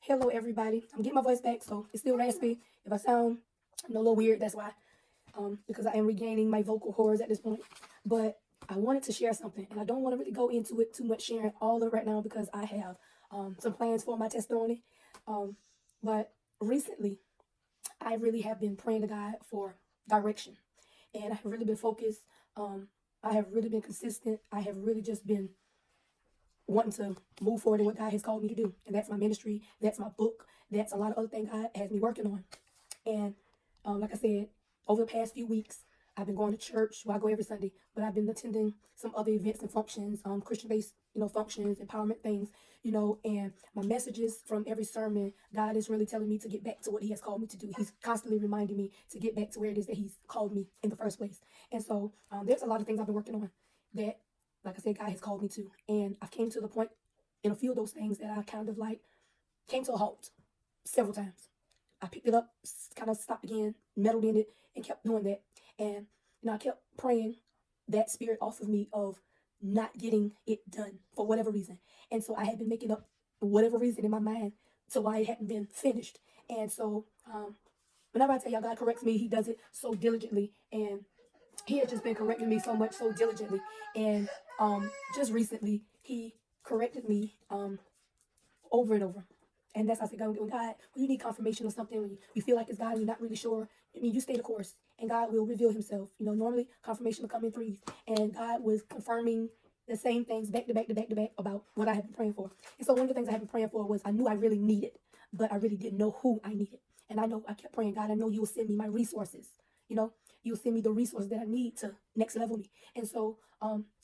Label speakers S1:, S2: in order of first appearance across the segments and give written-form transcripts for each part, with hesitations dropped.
S1: Hello, everybody. I'm getting my voice back, so it's still raspy. If I sound a little weird, that's why. Because I am regaining my vocal cords at this point. But I wanted to share something, and I don't want to really go into it too much, sharing all of it right now because I have some plans for my testimony. But recently, I really have been praying to God for direction, and I have really been focused. I have really been consistent. I have really just been wanting to move forward in what God has called me to do. And that's my ministry, that's my book, that's a lot of other things God has me working on. And like I said, over the past few weeks, I've been going to church. Well, I go every Sunday, but I've been attending some other events and functions, Christian-based, functions, empowerment things, and my messages from every sermon, God is really telling me to get back to what He has called me to do. He's constantly reminding me to get back to where it is that He's called me in the first place. And so there's a lot of things I've been working on that, like I said, God has called me to. And I've came to the point in a few of those things that I kind of like came to a halt several times. I picked it up, kind of stopped again, meddled in it, and kept doing that. And I kept praying that spirit off of me of not getting it done for whatever reason. And so I had been making up whatever reason in my mind to why it hadn't been finished. And so whenever I tell y'all God corrects me, He does it so diligently. And He had just been correcting me so much, so diligently. And just recently, He corrected me over and over. And that's how I said, God, when you need confirmation or something, when you feel like it's God and you're not really sure, you stay the course and God will reveal Himself. Normally confirmation will come in threes. And God was confirming the same things back to back to back to back about what I had been praying for. And so one of the things I had been praying for was I knew I really needed, but I really didn't know who I needed. And I kept praying, God, I know you will send me my resources. You'll send me the resources that I need to next level me. And so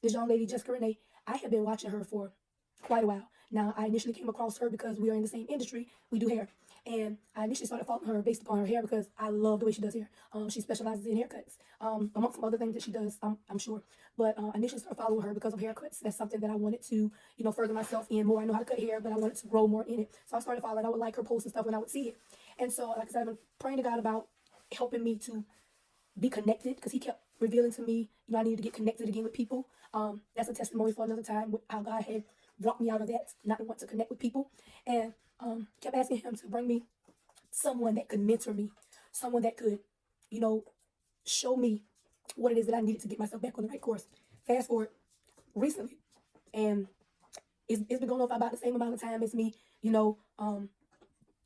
S1: this young lady, Jessica Renee, I have been watching her for quite a while. Now, I initially came across her because we are in the same industry. We do hair. And I initially started following her based upon her hair because I love the way she does hair. She specializes in haircuts, amongst some other things that she does, I'm sure. But I initially started following her because of haircuts. That's something that I wanted to, further myself in more. I know how to cut hair, but I wanted to grow more in it. So I started following. I would like her posts and stuff when I would see it. And so, like I said, I've been praying to God about helping me to be connected because He kept revealing to me, I needed to get connected again with people. That's a testimony for another time with how God had brought me out of that, not to want to connect with people. And kept asking Him to bring me someone that could mentor me, someone that could, show me what it is that I needed to get myself back on the right course. Fast forward recently, and it's been going on for about the same amount of time as me,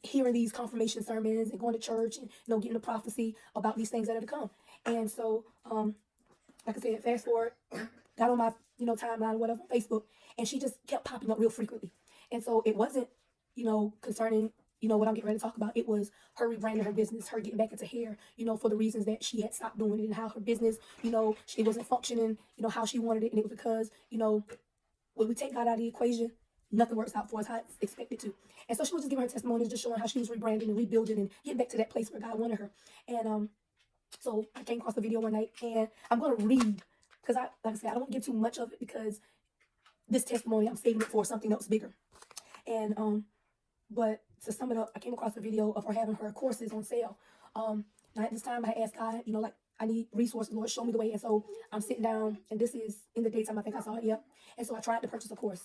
S1: hearing these confirmation sermons and going to church and getting the prophecy about these things that are to come. And so like I said, fast forward, got on my timeline or whatever on Facebook, and she just kept popping up real frequently. And so it wasn't concerning what I'm getting ready to talk about. It was her rebranding her business, her getting back into hair, for the reasons that she had stopped doing it and how her business, she wasn't functioning, how she wanted it. And it was because, when we take God out of the equation, nothing works out for us how it's expected to. And so she was just giving her testimonies, just showing how she was rebranding and rebuilding and getting back to that place where God wanted her. And so I came across the video one night, and I'm going to read, because like I said, I don't want to give too much of it because this testimony, I'm saving it for something else bigger. And but to sum it up, I came across a video of her having her courses on sale. Now at this time, I asked God, like, I need resources, Lord, show me the way. And so I'm sitting down, and this is in the daytime, I think I saw it, yeah. And so I tried to purchase a course.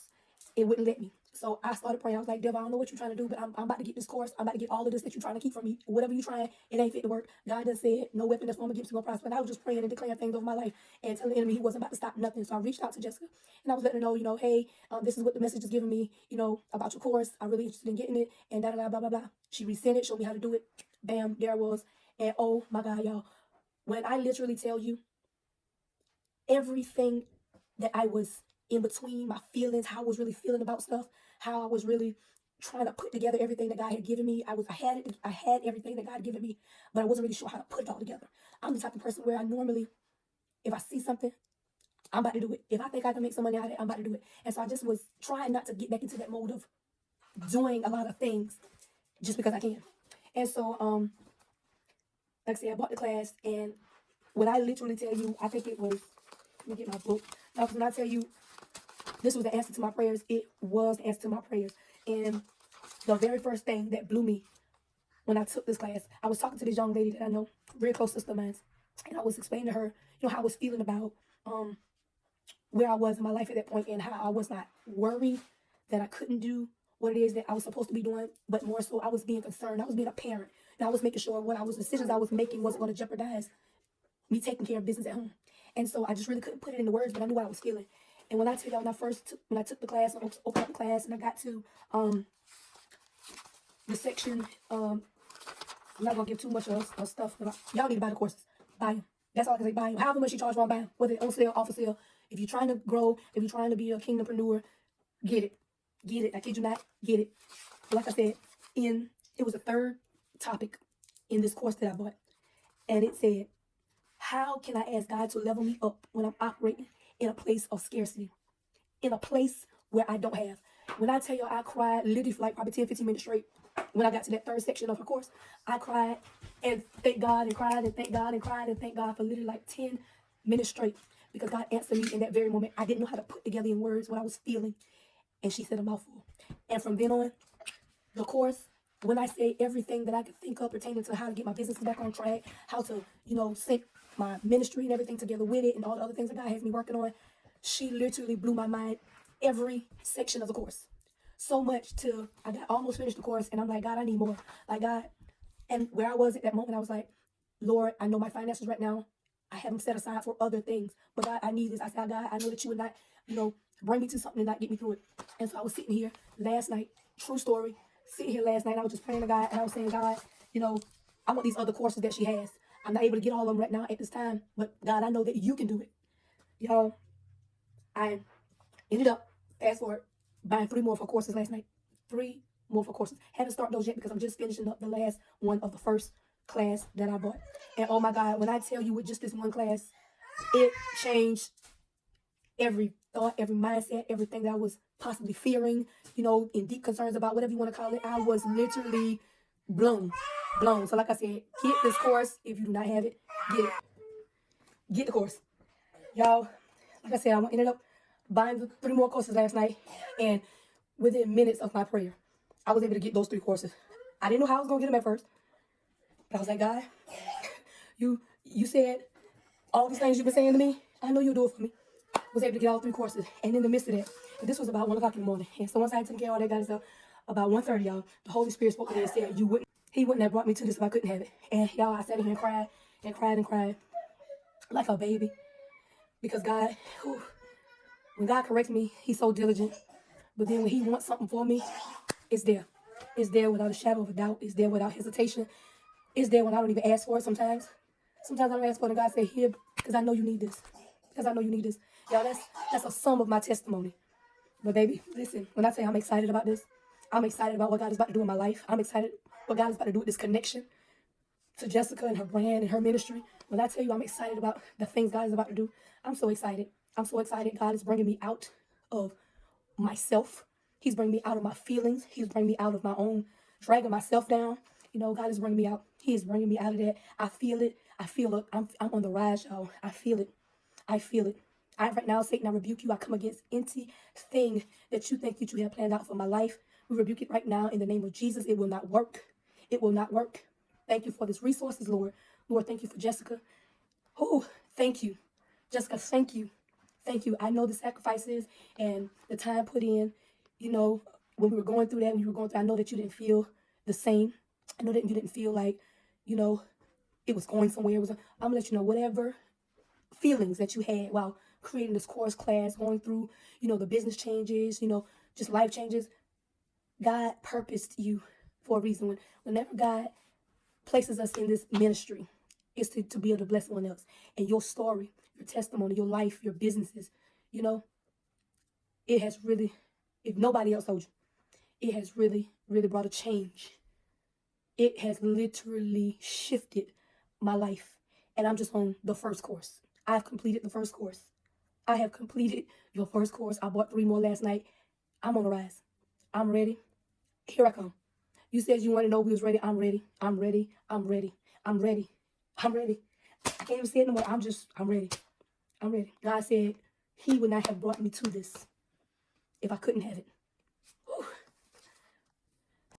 S1: It wouldn't let me. So I started praying. I was like, devil, I don't know what you're trying to do, but I'm about to get this course. I'm about to get all of this that you're trying to keep from me. Whatever you're trying, it ain't fit to work. God done said, no weapon that's formed against you will prosper. And I was just praying and declaring things over my life and telling the enemy he wasn't about to stop nothing. So I reached out to Jessica, and I was letting her know, hey, this is what the message is giving me, about your course. I'm really interested in getting it, and da da da blah blah blah. She resent it, showed me how to do it. Bam, there I was. And oh my God, y'all, when I literally tell you everything that I was in between, my feelings, how I was really feeling about stuff, how I was really trying to put together everything that God had given me. I had everything that God had given me, but I wasn't really sure how to put it all together. I'm the type of person where I normally, if I see something, I'm about to do it. If I think I can make some money out of it, I'm about to do it. And so I just was trying not to get back into that mode of doing a lot of things just because I can. And so, like I said, I bought the class, and when I literally tell you, I think it was, let me get my book. Now, when I tell you this was the answer to my prayers, it was the answer to my prayers. And the very first thing that blew me when I took this class, I was talking to this young lady that I know, very close sister of mine, and I was explaining to her, how I was feeling about where I was in my life at that point and how I was not worried that I couldn't do what it is that I was supposed to be doing, but more so I was being concerned. I was being a parent. And I was making sure decisions I was making wasn't going to jeopardize me taking care of business at home. And so I just really couldn't put it into words, but I knew what I was feeling. And when I tell y'all, when I took the class, I opened up the class, and I got to the section, I'm not gonna give too much of stuff. Y'all need to buy the courses. Buy them. That's all I can say. Buy them. However much you charge for them, buy them. Whether on sale, off of sale. If you're trying to grow, if you're trying to be a kingdompreneur, get it. Get it. I kid you not. Get it. But like I said, it was the third topic in this course that I bought. And it said, how can I ask God to level me up when I'm operating in a place of scarcity? In a place where I don't have. When I tell you I cried literally for like probably 10, 15 minutes straight, when I got to that third section of her course, I cried and thank God and cried and thank God and cried and thank God for literally like 10 minutes straight, because God answered me in that very moment. I didn't know how to put together in words what I was feeling, and she said a mouthful. And from then on, the course, when I say everything that I could think of pertaining to how to get my business back on track, how to, sync my ministry and everything together with it, and all the other things that God has me working on, she literally blew my mind every section of the course. So much till I got almost finished the course, and I'm like, God, I need more. Like, God, and where I was at that moment, I was like, Lord, I know my finances right now, I have them set aside for other things, but God, I need this. I said, God, I know that you would not, bring me to something and not get me through it. And so I was sitting here last night, true story, sitting here last night, I was just praying to God, and I was saying, God, I want these other courses that she has. I'm not able to get all of them right now at this time, but God, I know that you can do it. Y'all, I ended up, fast forward, buying 3 more for courses last night. 3 more for courses. Haven't started those yet because I'm just finishing up the last one of the first class that I bought. And oh my God, when I tell you with just this one class, it changed every thought, every mindset, everything that I was possibly fearing, in deep concerns about, whatever you want to call it. I was literally blown. So like I said, get this course. If you do not have it, get it. Get the course. Y'all, like I said, I ended up buying the 3 more courses last night, and within minutes of my prayer, I was able to get those 3 courses. I didn't know how I was going to get them at first, but I was like, God, you said all these things you've been saying to me, I know you'll do it for me. I was able to get all 3 courses, and in the midst of that, this was about 1 o'clock in the morning, and so once I had taken care of all that kind of stuff, about 1:30, y'all, the Holy Spirit spoke to me and said, He wouldn't have brought me to this if I couldn't have it. And y'all, I sat here and cried and cried and cried like a baby, because God, when God corrects me, He's so diligent. But then when He wants something for me, it's there. It's there without a shadow of a doubt. It's there without hesitation. It's there when I don't even ask for it sometimes. Sometimes I don't ask for it, and God say, here, because I know you need this. Because I know you need this. Y'all, that's a sum of my testimony. But baby, listen, when I tell you I'm excited about this, I'm excited about what God is about to do in my life. I'm excited what God is about to do with this connection to Jessica and her brand and her ministry. When I tell you I'm excited about the things God is about to do, I'm so excited. I'm so excited. God is bringing me out of myself. He's bringing me out of my feelings. He's bringing me out of my own dragging myself down. God is bringing me out. He is bringing me out of that. I feel it. I feel it. I'm on the rise, y'all. I feel it. I feel it. Right now, Satan, I rebuke you. I come against anything that you think that you have planned out for my life. We rebuke it right now in the name of Jesus. It will not work. It will not work. Thank you for this resources, Lord. Lord, thank you for Jessica. Oh, thank you. Jessica, thank you. Thank you. I know the sacrifices and the time put in, when we were going through that, I know that you didn't feel the same. I know that you didn't feel like, it was going somewhere. I'm going to let you know whatever feelings that you had while creating this course class, going through, the business changes, just life changes. God purposed you for a reason. Whenever God places us in this ministry, it's to be able to bless someone else. And your story, your testimony, your life, your businesses, it has really, if nobody else told you, it has really, really brought a change. It has literally shifted my life. And I'm just on the first course. I've completed the first course. I have completed your first course. I bought 3 more last night. I'm on the rise. I'm ready. Here I come. You said you want to know we was ready. I'm ready. I'm ready. I'm ready. I'm ready. I'm ready. I can't even say it no more. I'm ready. I'm ready. God said He would not have brought me to this if I couldn't have it.